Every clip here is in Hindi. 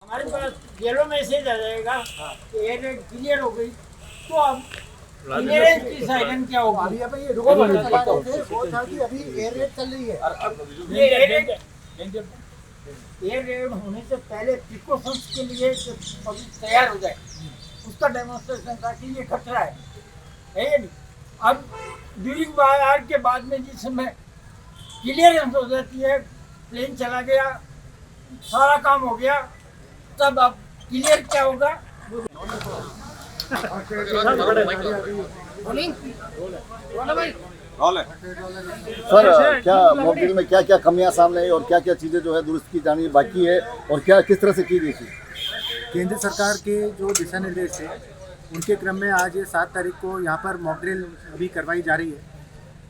हमारे पास येलो मैसेज आ जाएगा कि एयर रेड क्लियर हो गई, तो अब क्लियरेंस की साइरन क्या होगी? अभी अपन ये रुको बटन चला रहे थे, वो था कि अभी एयर रेड चल रही है। ये एयर रेड होने से पहले प्रिकॉशंस के लिए जो पब्लिक तैयार हो जाए, उसका डेमोन्स्ट्रेशन था कि ये खतरा है या नहीं। अब ड्यूरिंग वार के बाद में जिस समय क्लियरेंस हो जाती है, प्लेन चला गया, सारा काम हो गया, तब अब क्लियर क्या होगा? सर, क्या मॉकड्रिल में क्या क्या कमियां सामने आई और क्या क्या चीज़ें जो है दुरुस्त की जानी बाकी है और क्या किस तरह से की गई थी? केंद्र सरकार के जो दिशा निर्देश है उनके क्रम में आज 7 तारीख को यहाँ पर मॉकड्रिल अभी करवाई जा रही है।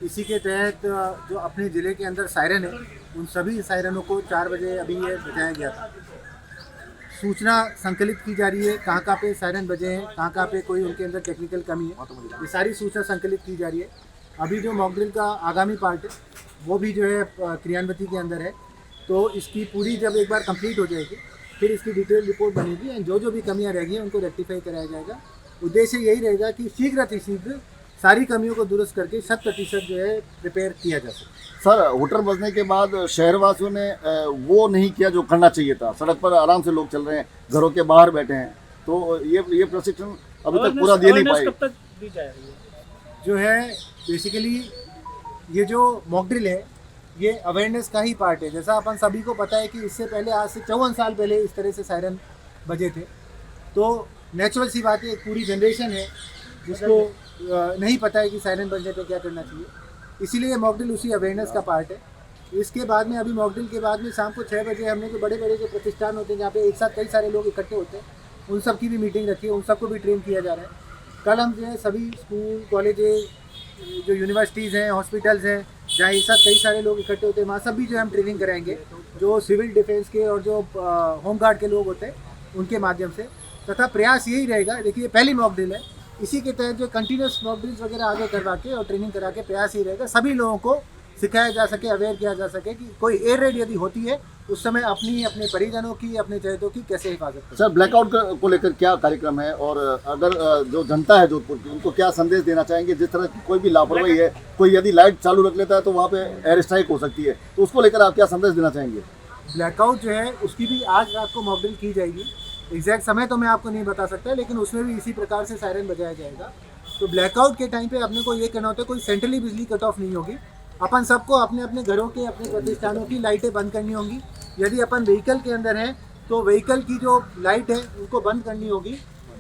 इसी के तहत जो अपने ज़िले के अंदर सायरन है, उन सभी सायरनों को 4 बजे अभी ये बजाया गया था। सूचना संकलित की जा रही है, कहाँ पे सायरन बजे हैं, कहाँ पे कोई उनके अंदर टेक्निकल कमी है, ये सारी सूचना संकलित की जा रही है। अभी जो मॉकड्रिल का आगामी पार्ट है वो भी जो है क्रियान्विति के अंदर है, तो इसकी पूरी जब एक बार कंप्लीट हो जाएगी फिर इसकी डिटेल रिपोर्ट बनेगी एंड जो भी कमियां रहेंगी उनको रेक्टिफाई कराया जाएगा। उद्देश्य यही रहेगा कि शीघ्र अतिशीघ्र सारी कमियों को दुरुस्त करके 100% जो है रिपेयर किया जा सके। सर, हुटर बजने के बाद शहरवासियों ने वो नहीं किया जो करना चाहिए था। सड़क पर आराम से लोग चल रहे हैं, घरों के बाहर बैठे हैं, तो ये प्रशिक्षण अभी तक पूरा दे नहीं पाए। कब तक दी जा रही है? जो है बेसिकली ये जो मॉकड्रिल है ये अवेयरनेस का ही पार्ट है। जैसा अपन सभी को पता है कि इससे पहले आज से 54 साल पहले इस तरह से सायरन बजे थे, तो नेचुरल सी बात है, एक पूरी जनरेशन है जिसको नहीं पता है कि सायरन बजने पे क्या करना चाहिए, इसीलिए मॉकड्रिल उसी अवेयरनेस का पार्ट है। इसके बाद में अभी मॉकड्रिल के बाद में शाम को 6 बजे हमने जो बड़े बड़े जो प्रतिष्ठान होते हैं जहाँ पे एक साथ कई सारे लोग इकट्ठे होते हैं, उन सब की भी मीटिंग रखी है, उन सबको भी ट्रेन किया जा रहा है। कल हम जो है सभी स्कूल कॉलेजेस जो यूनिवर्सिटीज़ हैं, हॉस्पिटल्स हैं, जहाँ एक साथ कई सारे लोग इकट्ठे होते हैं, वहाँ सब भी जो है हम ट्रेनिंग कराएंगे, जो सिविल डिफेंस के और जो होम गार्ड के लोग होते हैं उनके माध्यम से। तथा प्रयास यही रहेगा, देखिए पहली मॉक ड्रिल है, इसी के तहत जो कंटिन्यूस मॉक ड्रिल्स वगैरह आगे करवा के और ट्रेनिंग करा के प्रयास यही रहेगा सभी लोगों को सिखाया जा सके, अवेयर किया जा सके कि कोई एयर रेड यदि होती है उस समय अपने परिजनों की, अपने चहेतों की कैसे हिफाजत करें। सर, ब्लैकआउट को लेकर क्या कार्यक्रम है और अगर जो जनता है जोधपुर की, उनको क्या संदेश देना चाहेंगे? जिस तरह की कोई भी लापरवाही है, कोई यदि लाइट चालू रख लेता है तो वहाँ पे एयर स्ट्राइक हो सकती है, तो उसको लेकर आप क्या संदेश देना चाहेंगे? ब्लैकआउट जो है उसकी भी आज रात को मॉक ड्रिल की जाएगी। एग्जैक्ट समय तो मैं आपको नहीं बता सकता, लेकिन उसमें भी इसी प्रकार से सायरन बजाया जाएगा। तो ब्लैकआउट के टाइम पे अपने को ये कहना होता है कोई सेंट्रली बिजली कट ऑफ नहीं होगी, अपन सबको अपने अपने घरों के, अपने प्रतिष्ठानों की लाइटें बंद करनी होंगी। यदि अपन व्हीकल के अंदर हैं तो व्हीकल की जो लाइट है उनको बंद करनी होगी,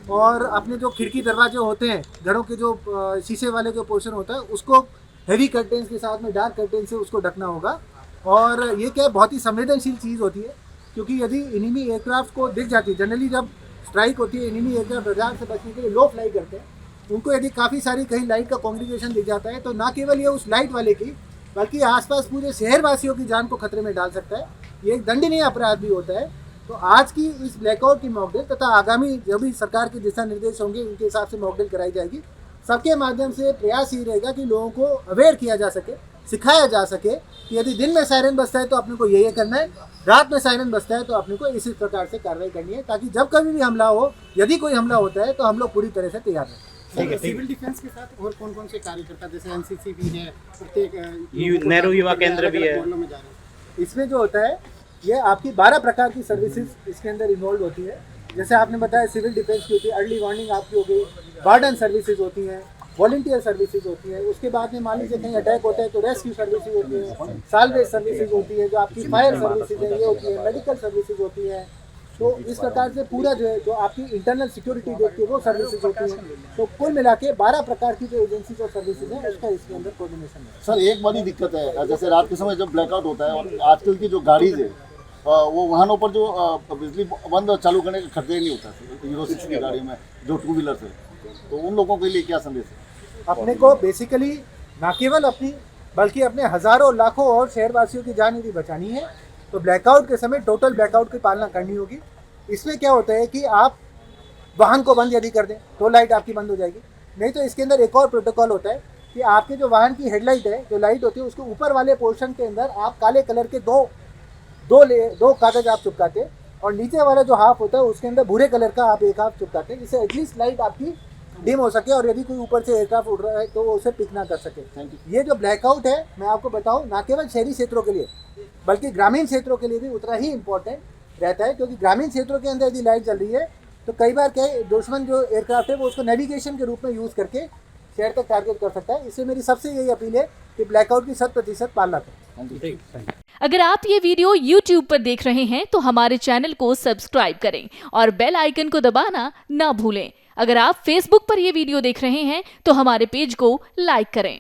और अपने जो खिड़की दरवाजे होते हैं, घरों के जो शीशे वाले जो पोर्शन होता है उसको हैवी कर्टेंस के साथ में डार्क कर्टेन से उसको ढकना होगा। और ये क्या बहुत ही संवेदनशील चीज़ होती है, क्योंकि यदि एनिमी एयरक्राफ्ट को दिख जाती है, जनरली जब स्ट्राइक होती है एनिमी एयरक्राफ्ट रडार से बचने के लिए लो फ्लाई करते हैं, उनको यदि काफ़ी सारी कहीं लाइट का कॉन्ग्रीगेशन दिख जाता है तो ना केवल ये उस लाइट वाले की बल्कि आसपास पूरे शहरवासियों की जान को खतरे में डाल सकता है। ये एक दंडनीय अपराध भी होता है। तो आज की इस ब्लैकआउट की मॉक ड्रिल तथा आगामी जो भी सरकार के दिशा निर्देश होंगे उनके हिसाब से मॉक ड्रिल कराई जाएगी। सबके माध्यम से प्रयास ये रहेगा कि लोगों को अवेयर किया जा सके, सिखाया जा सके कि यदि दिन में सायरन बजता है तो अपने को ये करना है, रात में सायरन बजता है तो अपने को इसी प्रकार से कार्रवाई करनी है, ताकि जब कभी भी हमला हो, यदि कोई हमला होता है तो हम लोग पूरी तरह से तैयार रहें। सिविल डिफेंस के साथ और कौन कौन से कार्यकर्ता, जैसे एनसीसी भी है, प्रत्येक नेहरू युवा केंद्र भी है, इसमें जो होता है ये आपकी 12 प्रकार की सर्विसेज इसके अंदर इन्वॉल्व होती है। जैसे आपने बताया सिविल डिफेंस की होती है, अर्ली वार्निंग आपकी हो गई, वार्डन सर्विसेज होती हैं, वॉलंटियर सर्विसेज होती है, उसके बाद में मान लीजिए कहीं अटैक होता है तो रेस्क्यू सर्विसेज होती है, सालवेज सर्विसेज होती है, जो आपकी फायर सर्विसेज है ये होती है, मेडिकल सर्विसेज होती है। तो इस प्रकार से पूरा जो है जो आपकी इंटरनल सिक्योरिटी देखती है वो सर्विसेज होती है। तो कुल मिला के 12 प्रकार की जो एजेंसीज और सर्विसेज हैं उसका इसके अंदर कोऑर्डिनेशन है। सर, एक बड़ी दिक्कत है, जैसे रात के समय जब ब्लैकआउट होता है और आजकल की जो गाड़ीज है वो वाहनों पर जो बिजली बंद और चालू करने का खर्चा नहीं होता हीरो 6 की गाड़ी में जो 2 व्हीलर है, तो उन लोगों के लिए क्या संदेश है? अपने को बेसिकली ना केवल अपनी बल्कि अपने हज़ारों लाखों और शहरवासियों की जान यदि बचानी है तो ब्लैकआउट के समय टोटल ब्लैकआउट की पालना करनी होगी। इसमें क्या होता है कि आप वाहन को बंद यदि कर दें तो लाइट आपकी बंद हो जाएगी, नहीं तो इसके अंदर एक और प्रोटोकॉल होता है कि आपके जो वाहन की हेडलाइट है, जो लाइट होती है, उसके ऊपर वाले पोर्शन के अंदर आप काले कलर के दो कागज आप चिपकाते, और नीचे वाला जो हाफ होता है उसके अंदर भूरे कलर का आप एक हाफ चिपकाते हैं, जिससे एटलीस्ट लाइट आपकी डिम हो सके और यदि कोई ऊपर से एयरक्राफ्ट उड़ रहा है तो वो उसे पिक ना कर सके। ये जो ब्लैकआउट है मैं आपको बताऊं ना केवल शहरी क्षेत्रों के लिए बल्कि ग्रामीण क्षेत्रों के लिए भी उतना ही इम्पोर्टेंट रहता है, क्योंकि ग्रामीण क्षेत्रों के अंदर यदि लाइट जल रही है तो कई बार क्या है, दुश्मन जो एयरक्राफ्ट है वो उसको नेविगेशन के रूप में यूज़ करके शहर तक टारगेट कर सकता है। इससे मेरी सबसे यही अपील है कि ब्लैकआउट की 100% पालना करें। अगर आप ये वीडियो YouTube पर देख रहे हैं तो हमारे चैनल को सब्सक्राइब करें और बेल आइकन को दबाना ना भूलें। अगर आप Facebook पर ये वीडियो देख रहे हैं तो हमारे पेज को लाइक करें।